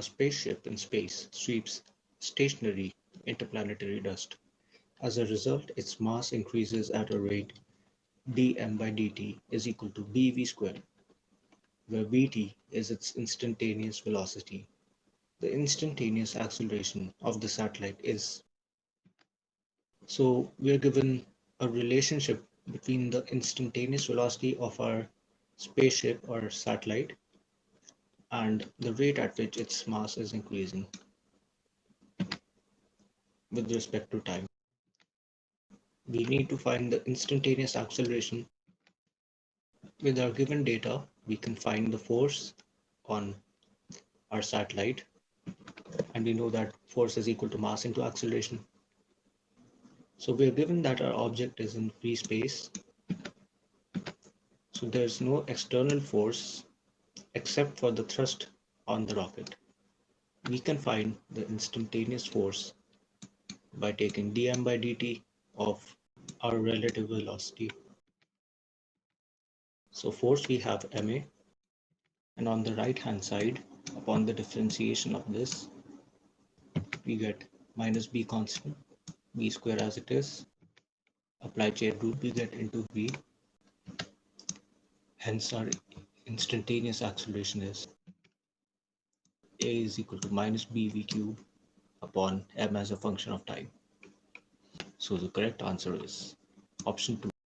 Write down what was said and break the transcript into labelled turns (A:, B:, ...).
A: A spaceship in space sweeps stationary interplanetary dust. As a result, its mass increases at a rate dm by dt is equal to bv squared, where vt is its instantaneous velocity. The instantaneous acceleration of the satellite is. So we are given a relationship between the instantaneous velocity of our spaceship or satellite and the rate at which its mass is increasing with respect to time. We need to find the instantaneous acceleration. With our given data, we can find the force on our satellite, and we know that force is equal to mass into acceleration. So we are given that our object is in free space, so there's no external force except for the thrust on the rocket. We can find the instantaneous force by taking dm by dt of our relative velocity. So force we have ma, and on the right hand side, upon the differentiation of this, we get minus b constant, b square as it is. Apply chain rule, we get into v. Hence our instantaneous acceleration is a is equal to minus bv cube upon m as a function of time. So the correct answer is option 2.